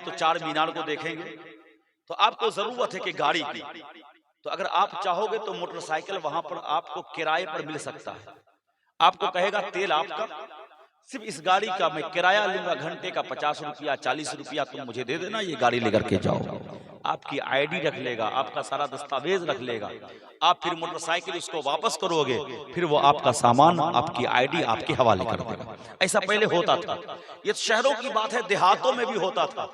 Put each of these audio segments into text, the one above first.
तो चार मीनार को देखेंगे, तो आपको जरूरत है कि गाड़ी की, तो अगर आप चाहोगे तो मोटरसाइकिल वहां पर आपको किराए पर मिल सकता है। आपको कहेगा तेल आपका, सिर्फ इस गाड़ी का मैं किराया लूंगा, घंटे का 50 रुपया 40 रुपया तुम मुझे दे देना, ये गाड़ी लेकर के जाओ। आपकी आईडी रख लेगा, आपका सारा दस्तावेज रख लेगा, आप फिर मोटरसाइकिल उसको वापस करोगे, फिर वो आपका सामान, आपकी आईडी आपके हवाले कर देगा। ऐसा पहले होता था। ये शहरों की बात है, देहातों में भी होता था।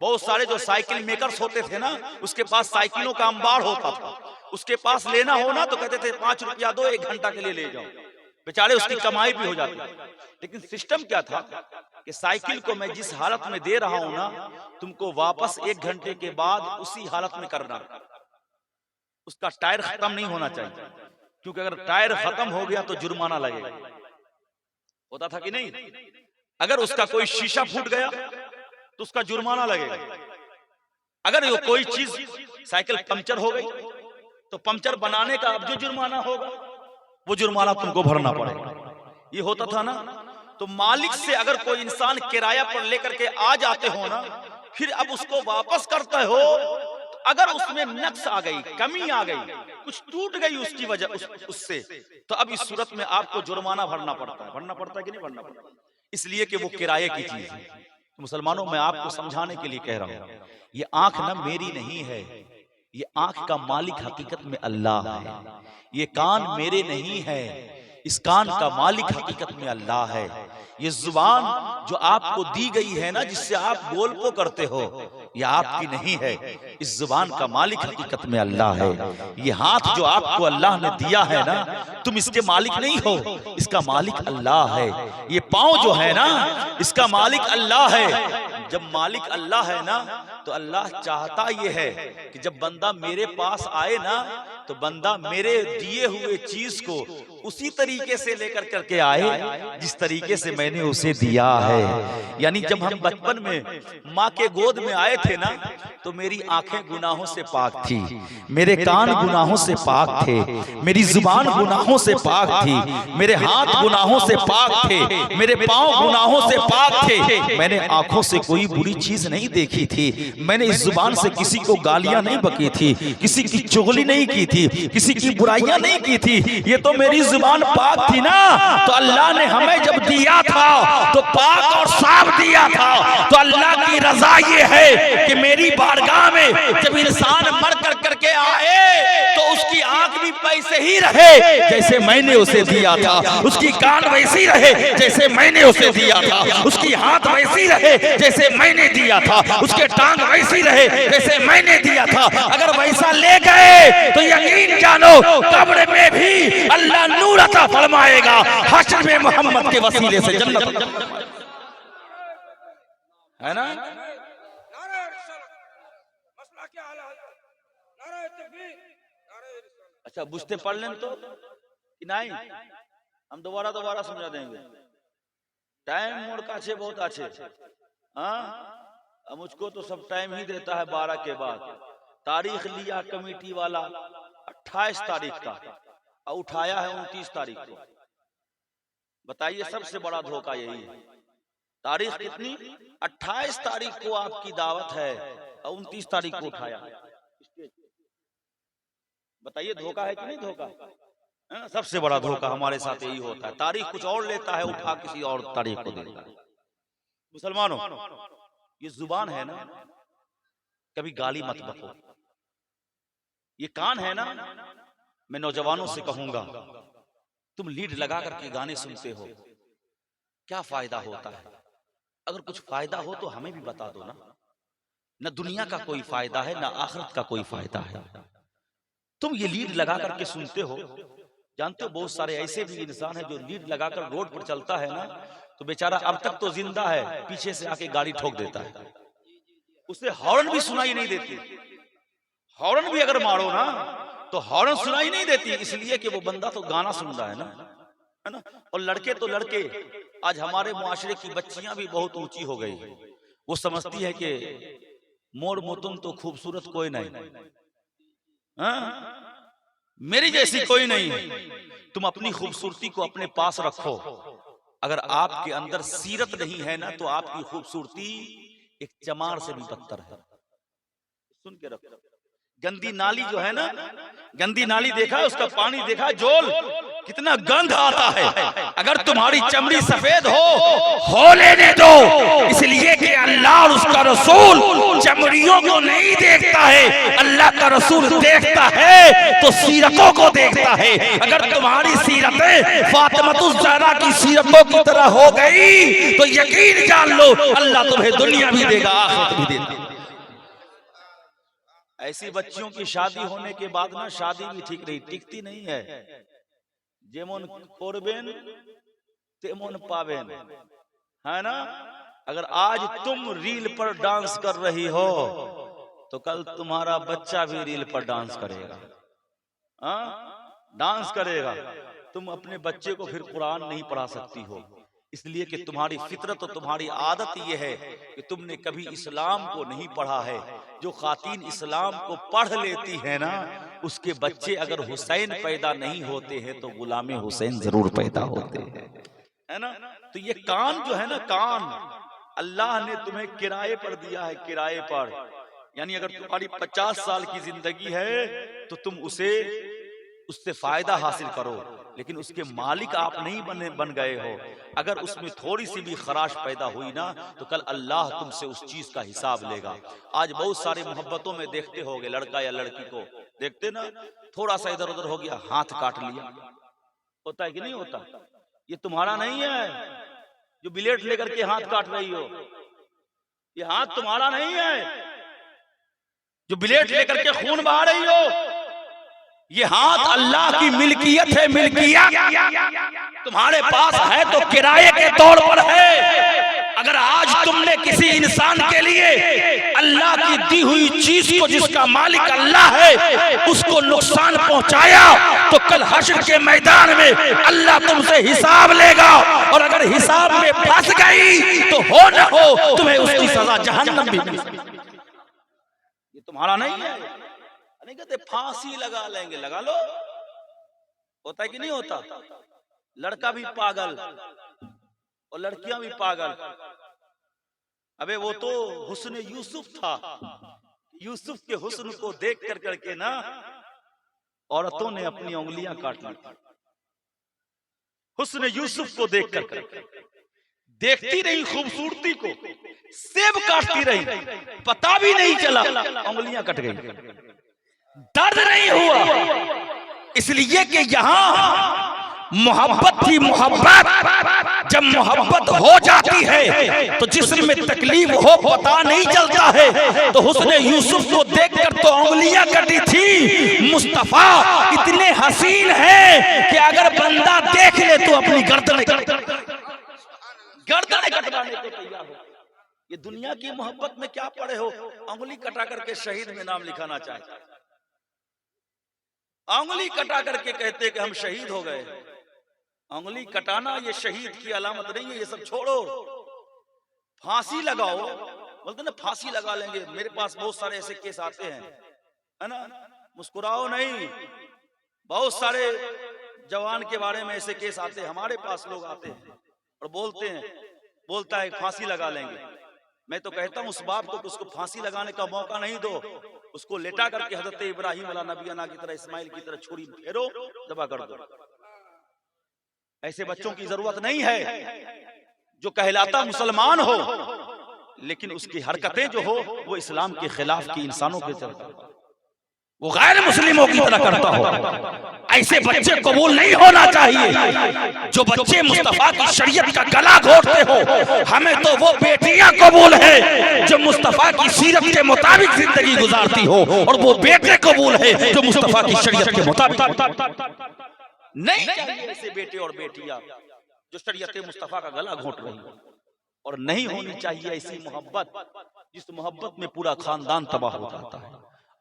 बहुत सारे जो साइकिल मेकर्स होते थे ना, उसके पास साइकिलों का अंबार होता था। उसके पास लेना हो ना तो कहते थे 5 रुपया दो, 1 घंटा के लिए ले जाओ, बेचारे उसकी कमाई भी हो जाती। लेकिन सिस्टम क्या था कि साइकिल को मैं जिस हालत में दे रहा हूं ना, तुमको वापस 1 घंटे के बाद उसी हालत में करना। उसका टायर खत्म नहीं होना चाहिए, क्योंकि अगर टायर खत्म हो गया तो जुर्माना लगेगा। होता था कि नहीं? अगर उसका कोई शीशा फूट गया तो उसका जुर्माना लगेगा। अगर वो कोई चीज साइकिल पंचर हो गई तो पंचर बनाने का अब जो जुर्माना होगा वो जुर्माना तुमको भरना पड़ेगा। ये होता था ना। तो मालिक से अगर कोई इंसान किराया पर लेकर के आ जाते हो ना, फिर अब उसको वापस करते हो, तो अगर उसमें नक्स आ गई, कमी आ गई, कुछ टूट गई उसकी वजह उससे, तो अब इस सूरत में आपको जुर्माना भरना पड़ता है। भरना पड़ता है कि नहीं भरना पड़ता? इसलिए कि वो किराए की चीज है। तो मुसलमानों, मैं आपको समझाने के लिए कह रहा हूं, ये आंख ना मेरी नहीं है, ये आंख का मालिक हकीकत में अल्लाह है। ये कान मेरे नहीं है, इस कान का मालिक हकीकत में अल्लाह है। ये जुबान जो आपको दी गई है ना, जिससे आप बोल को करते हो, ये आपकी नहीं है, इस जुबान का मालिक हकीकत में अल्लाह है। ये हाथ जो आपको अल्लाह ने दिया है ना, तुम इसके मालिक नहीं हो, इसका मालिक अल्लाह है। ये पाँव जो है ना, इसका मालिक अल्लाह है। जब मालिक अल्लाह है ना, तो अल्लाह चाहता ये है कि जब बंदा मेरे पास आए ना, तो बंदा मेरे दिए हुए चीज को उसी तरीके से लेकर करके आए जिस तरीके से मैंने उसे दिया है। यानी जब हम बचपन में माँ के गोद में आए थे ना, तो मेरी आंखें गुनाहों से पाक थी, मेरे कान गुनाहों से पाक थे, मेरी जुबान गुनाहों से पाक थी, मेरे हाथ गुनाहों से पाक थे, मेरे पांव गुनाहों से पाक थे। मैंने आंखों से कोई बुरी चीज नहीं देखी थी, मैंने इस जुबान से किसी को गालियां नहीं बकी थी, किसी की चुगली नहीं की थी, किसी की बुराइयां नहीं की थी। ये तो मेरी जुबान पाक थी ना। तो अल्लाह ने हमें जब दिया था तो पाक और साफ दिया था। तो अल्लाह की रजा ये है कि मेरी बारगाह में जब इंसान मर कर करके आए तो उसकी आंख भी वैसे ही रहे जैसे मैंने उसे दिया था, उसकी कान वैसी रहे जैसे मैंने उसे दिया था, उसकी हाथ वैसी रहे जैसे मैंने दिया था, उसके टांग वैसी रहे जैसे मैंने दिया था। अगर वैसा ले गए तो यकीन जानो कब्र में भी अल्लाह नूर अता फरमाएगा, हश्र में मोहम्मद के वसीले से जन्नत है ना। अच्छा, बुझते पढ़ लें तो कि नहीं, हम दोबारा समझा देंगे। टाइम मोड़ का अच्छे बहुत अच्छे। हाँ, मुझको तो सब टाइम ही देता है 12 के बाद। तारीख लिया कमेटी वाला 28 तारीख का और उठाया है 29 तारीख को। बताइए, सबसे बड़ा धोखा यही है। तारीख कितनी? 28 तारीख को आपकी दावत है और 29 तारीख को उठाया। बताइए, धोखा है कि नहीं धोखा? सबसे बड़ा धोखा हमारे साथ यही होता है। तारीख कुछ और लेता है, उठा किसी और तारीख को देता है। मुसलमानों, ये जुबान है ना, कभी गाली मत बको। ये कान है ना, मैं नौजवानों से कहूंगा, तुम लीड लगा करके गाने सुनते हो, क्या फायदा होता है? अगर कुछ फायदा हो तो हमें भी बता दो ना। न दुनिया का कोई फायदा है, न आखिरत का कोई फायदा है। तुम ये लीड लगा करके सुनते हो। जानते हो, बहुत सारे ऐसे भी इंसान है जो लीड लगाकर रोड पर चलता है ना, तो बेचारा अब तक तो जिंदा है, पीछे से आके गाड़ी ठोक देता है, उसे हॉर्न भी सुनाई नहीं देती। हॉर्न भी अगर मारो ना तो हॉर्न सुनाई नहीं देती, इसलिए कि वो बंदा तो गाना सुन रहा है ना। और लड़के तो लड़के, आज हमारे मुआशरे की बच्चियां भी बहुत ऊंची हो गई। वो समझती है कि मोर मोतुम तो खूबसूरत कोई नहीं, मेरी जैसी कोई नहीं है। तुम अपनी खूबसूरती को अपने पास रखो। अगर आपके अंदर सीरत नहीं है ना, तो आपकी खूबसूरती एक चमार से भी बदतर है। सुन के रखो, गंदी नाली जो है ना, गंदी नाली देखा है, उसका पानी देखा है, जोल कितना गंध आता है। अगर तुम्हारी चमड़ी सफेद हो लेने दो, इसलिए कि अल्लाह और उसका रसूल चमड़ियों को नहीं देखता है, अल्लाह का रसूल देखता है तो सीरतों को देखता है। अगर तुम्हारी सीरतें फातिमातुज़ ज़हरा की सीरतों की तरह हो गई तो यकीन जान लो अल्लाह तुम्हें दुनिया भी देगा, आखिरत भी देगा। ऐसी बच्चियों की शादी होने के बाद ना शादी भी ठीक नहीं, टिकती नहीं है। जेमन कोरबेन तेमन पावेन, है ना। अगर आज तुम रील पर डांस कर रही हो तो कल तुम्हारा बच्चा भी रील पर डांस करेगा, डांस करेगा। तुम अपने बच्चे को फिर कुरान नहीं पढ़ा सकती हो, इसलिए कि तुम्हारी फितरत और तुम्हारी आदत यह है कि तुमने कभी इस्लाम को नहीं पढ़ा है। जो खातीन इस्लाम को पढ़ लेती है ना, उसके बच्चे अगर हुसैन पैदा नहीं होते हैं तो गुलामे हुसैन जरूर पैदा होते हैं, है ना। तो ये कान जो है ना, कान अल्लाह ने तुम्हें किराए पर दिया है, किराए पर। यानी अगर तुम्हारी 50 साल की जिंदगी है तो तुम उससे फायदा हासिल करो, लेकिन उसके मालिक आप नहीं बन गए हो। अगर उसमें थोड़ी सी भी खराश पैदा हुई ना तो कल अल्लाह तुमसे उस चीज का हिसाब लेगा। आज बहुत सारे मोहब्बतों में देखते होगे, लड़का या लड़की को देखते ना, थोड़ा सा इधर उधर हो गया, हाथ काट लिया, होता है कि नहीं होता। ये तुम्हारा नहीं है जो ब्लेड लेकर के हाथ काट रही हो, ये हाथ तुम्हारा नहीं है जो ब्लेड लेकर के खून बहा रही हो। ये हाथ अल्लाह की मिल्कियत है, मिल्कियत तुम्हारे पास है तो किराए के तौर पर है। अगर आज तुमने किसी इंसान के लिए अल्लाह की दी हुई चीज को, जिसका मालिक अल्लाह है, उसको नुकसान पहुंचाया तो कल हश्र के मैदान में अल्लाह तुमसे हिसाब लेगा। और अगर हिसाब में फंस गई तो हो न हो तुम्हें उसकी सजा जहन्नम भी मिल सकती है। ये तुम्हारा नहीं है। नहीं कहते फांसी लगा लेंगे, लगा लो, होता है कि नहीं होता। लड़का भी पागल और लड़कियां भी पागल। अबे वो तो हुस्न यूसुफ था, यूसुफ के हुस्न को देख कर करके ना औरतों ने अपनी उंगलियां काट ली। हुस्न यूसुफ को देख कर देखती रही खूबसूरती को, सेब काटती रही, पता भी नहीं चला उंगलियां कट गई, दर्द नहीं हुआ। इसलिए कि यहां मोहब्बत थी, मोहब्बत जब मोहब्बत हो जाती है तो जिस्म में तकलीफ हो पता नहीं चलता है। तो हुस्न यूसुफ को देखकर तो उंगलियां कटी थी। मुस्तफा इतने हसीन हैं कि अगर बंदा देख ले तो अपनी गर्दन कटवाने को तैयार हो। ये दुनिया की मोहब्बत में क्या पड़े हो, उंगली कटा करके शहीद में नाम लिखाना चाहते, उंगली कटा करके कहते कि हम शहीद हो गए। उंगली कटाना ये शहीद की अलामत नहीं है, ये सब छोड़ो। फांसी लगाओ, बोलते ना फांसी लगा लेंगे। मेरे पास बहुत सारे ऐसे केस आते हैं, है ना, मुस्कुराओ नहीं। बहुत सारे जवान के बारे में ऐसे केस आते हैं, हमारे पास लोग आते हैं और बोलते हैं, बोलता है फांसी लगा लेंगे। मैं तो कहता हूं उस बाप को उसको फांसी लगाने का मौका नहीं दो, उसको लेटा करके हजरत इब्राहिम वाला नबियाना की तरह, इस्माइल की तरह छुरी फेरो, दबा कर दो। ऐसे बच्चों की जरूरत नहीं है जो कहलाता मुसलमान हो लेकिन उसकी हरकतें जो हो वो इस्लाम के खिलाफ की इंसानों के तरह, वो गैर मुस्लिमों की तरह करता हो। ऐसे बच्चे कबूल नहीं होना चाहिए। जो बच्चे मुस्तफा की शरीयत का गला घोटते हो, हमें तो वो बेटियां कबूल है जो मुस्तफा की सीरत के मुताबिक जिंदगी गुजारती हो, और वो बेटे कबूल है जो मुस्तफा की शरीयत के मुताबिक नहीं। ऐसे बेटे और बेटियां जो शरीयत मुस्तफा का गला घोट रही हो, और नहीं होनी चाहिए ऐसी मोहब्बत जिस मोहब्बत में पूरा खानदान तबाह हो जाता है।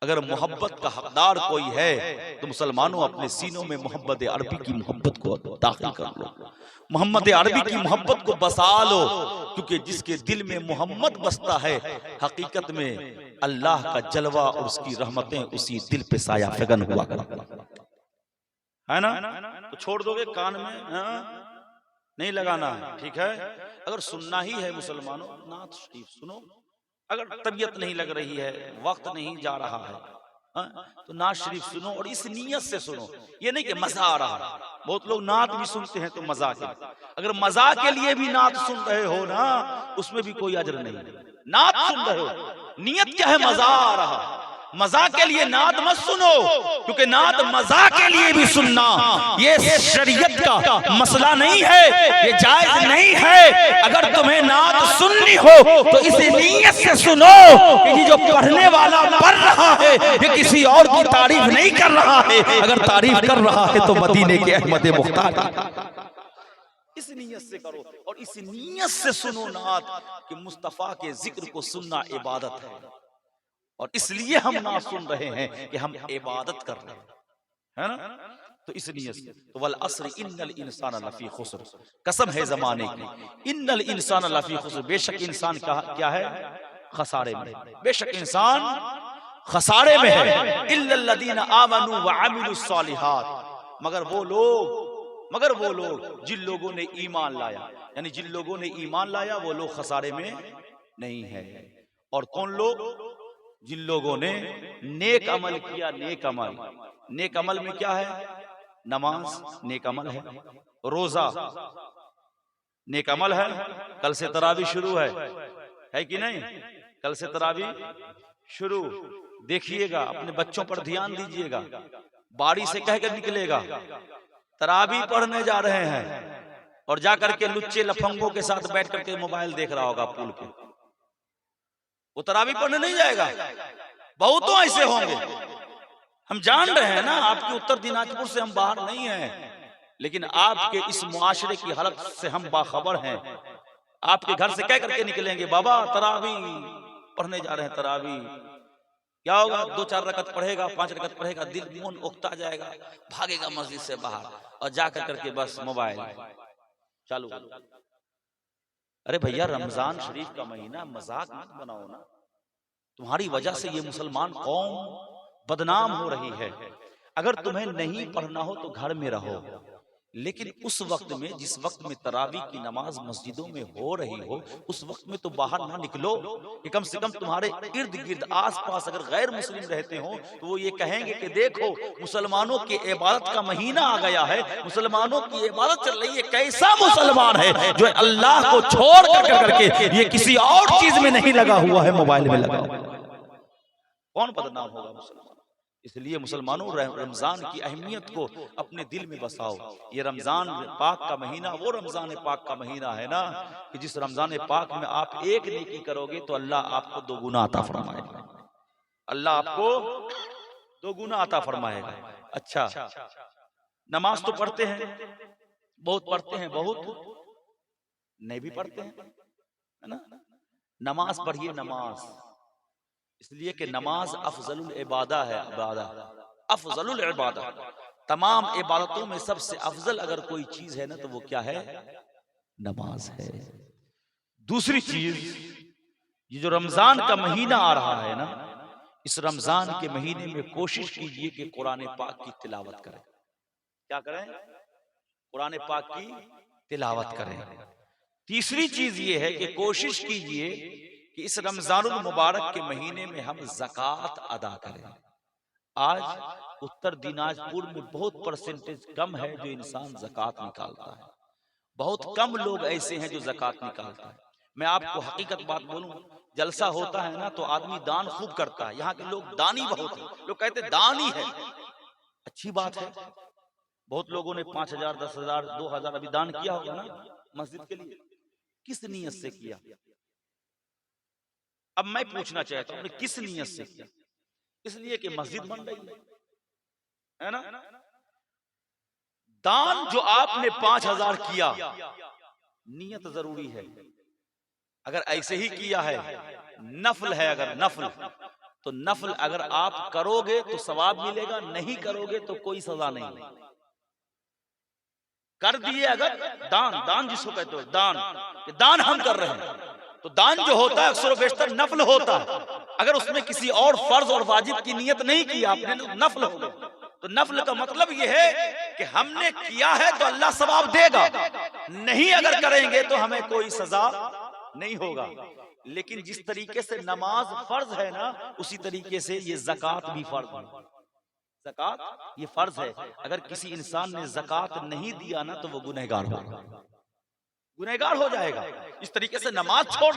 अगर मोहब्बत का हकदार कोई है तो मुसलमानों अपने सीनों में मोहब्बत अरबी की मोहब्बत को दाखिल कर लो, मोहम्मद अरबी की मोहब्बत को बसा लो, क्योंकि जिसके दिल में मोहम्मद बसता है हकीकत में अल्लाह का जलवा और उसकी रहमतें उसी दिल पे साया फगन हुआ करता है ना। तो छोड़ दोगे कान में, नहीं लगाना है, ठीक है। अगर सुनना ही है मुसलमानों, नात शरीफ सुनो, अगर तबीयत नहीं लग रही है, वक्त नहीं जा रहा है, तो नात शरीफ सुनो और इस नीयत से सुनो। ये नहीं कि मजा आ रहा है। बहुत लोग नात भी सुनते हैं तो मजा के लिए। अगर मजा के लिए भी नात सुन रहे हो ना, उसमें भी कोई अजर नहीं। नात सुन रहे हो, नियत क्या है? मजा आ रहा। मजा के लिए नात मत सुनो, क्योंकि नात मजा के लिए भी सुनना ये शरीयत का मसला नहीं है, ये जायज नहीं है। अगर तुम्हें नात सुननी हो तो इस नीयत से सुनो कि ये जो पढ़ने वाला पढ़ रहा है ये किसी और की तारीफ नहीं कर रहा है। अगर तारीफ कर रहा है तो मदीने के अहमद मुख्तार। इस नीयत से करो और इस नीयत से सुनो नात कि मुस्तफा के जिक्र को सुनना इबादत है, और इसलिए हम ना सुन रहे हैं कि हम इबादत कर रहे हैं, है ना? तो इस नियत से तो वल अस्र इन्नल इंसान लफी खुस्र, कसम है जमाने की, इन्नल इंसान लफी खुस्र, बेशक इंसान क्या है? खसारे में। बेशक इंसान खसारे में है। इल्लल्लज़ीना आमनू व अमिलुस सालिहात, मगर वो लोग जिन लोगों ने ईमान लाया, यानी जिन लोगों ने ईमान लाया वो लोग खसारे में नहीं है। और कौन लोग? जिन लोगों ने नेक अमल किया। नेक अमल में क्या है? नमाज नेक अमल है, रोजा नेक अमल है, कल से तरावी शुरू है कि नहीं? कल से तरावी शुरू। देखिएगा, अपने बच्चों पर ध्यान दीजिएगा, बाड़ी से कहकर निकलेगा तरावी पढ़ने जा रहे हैं और जाकर के लुच्चे लफंगों के साथ बैठ करके मोबाइल देख रहा होगा पुल पे। वो तरावी पढ़ने नहीं जाएगा। बहुतों ऐसे होंगे, हम जान रहे हैं ना। आपके उत्तर दिनाजपुर से हम बाहर नहीं हैं, लेकिन आपके इस मुआशरे की हालत से हम बाखबर हैं। आपके घर से कह करके निकलेंगे बाबा तरावी पढ़ने जा रहे हैं। तरावी क्या होगा? 2-4 रकत पढ़ेगा, 5 रकत पढ़ेगा, दिल मन उकता जाएगा, भागेगा मस्जिद से बाहर और जाकर करके बस मोबाइल चालू। अरे भैया, रमजान शरीफ का महीना, मजाक मत बनाओ ना। तुम्हारी वजह से ये मुसलमान कौम बदनाम हो रही है। अगर तुम्हें नहीं पढ़ना हो तो घर में रहो, लेकिन उस वक्त में, जिस वक्त में तरावी की नमाज मस्जिदों में हो रही हो, उस वक्त में तो बाहर ना निकलो। कि कम से कम तुम्हारे इर्द गिर्द आसपास अगर गैर मुस्लिम रहते हो तो वो ये कहेंगे कि देखो मुसलमानों की इबादत का महीना आ गया है, मुसलमानों की इबादत चल रही है। कैसा मुसलमान है जो अल्लाह को छोड़ करके ये किसी और चीज में नहीं लगा हुआ है, मोबाइल में लगा हुआ। कौन बदनाम होगा? मुसलमान। इसलिए मुसलमानों, रमजान की अहमियत को अपने दिल में बसाओ। ये रमजान पाक का महीना वो रमजान पाक का महीना है ना, कि जिस रमजान पाक में आप एक नेकी करोगे तो अल्लाह आपको 2 गुना अता फरमाएगा। अल्लाह आपको 2 गुना अता फरमाएगा। अच्छा, नमाज तो पढ़ते हैं, बहुत पढ़ते हैं, बहुत नहीं भी पढ़ते हैं, है ना? नमाज पढ़िए, नमाज, इसलिए कि नमाज अफजलुल इबादा है। अफजलुल इबादा, तमाम इबादतों में सबसे अफजल अगर कोई चीज है ना तो वो क्या है? नमाज है। दूसरी चीज, ये जो रमजान का महीना आ रहा है ना, इस रमजान के महीने में कोशिश कीजिए कि कुरान पाक की तिलावत करें। क्या करें? कुरान पाक की तिलावत करें। तीसरी चीज ये है कि कोशिश कीजिए कि इस रमजानुल मुबारक के महीने में हम ज़कात अदा करें। आज उत्तर दिनाजपुर में बहुत परसेंटेज कम है जो इंसान ज़कात निकालता है। बहुत कम लोग ऐसे हैं जो ज़कात निकालता है। मैं आपको हकीकत बात बोलूं, जलसा होता है ना तो आदमी दान खूब करता है। यहाँ के लोग दानी बहुत हैं, लोग कहते दानी है, अच्छी बात है। बहुत लोगों ने 5,000, 10,000, 2,000 अभी दान किया होगा ना मस्जिद के लिए। किस नियत से किया? अब मैं पूछना चाहता हूं, किस नियत से किया? इसलिए कि मस्जिद बन रही है ना। दान जो आपने 5,000 किया, नियत जरूरी है। अगर ऐसे ही किया है, नफल है, अगर नफल, तो नफल अगर आप करोगे तो सवाब मिलेगा, नहीं करोगे तो कोई सजा नहीं। कर दिए अगर दान जिसको कहते हो दान हम कर रहे हैं, तो दान जो होता है अक्सर बेशतर नफल होता है। अगर उसमें किसी और फर्ज और वाजिब की नियत नहीं की आपने तो नफल हो गया। तो नफल का मतलब यह है कि हमने किया है तो अल्लाह सवाब देगा, नहीं अगर करेंगे तो हमें कोई सजा नहीं होगा। लेकिन जिस तरीके से नमाज फर्ज है ना, उसी तरीके से ये ज़कात भी फर्ज है। ज़कात ये फर्ज है। अगर किसी इंसान ने ज़कात नहीं दिया ना, तो वो गुनहगार हो जाएगा। इस तरीके से नमाज छोड़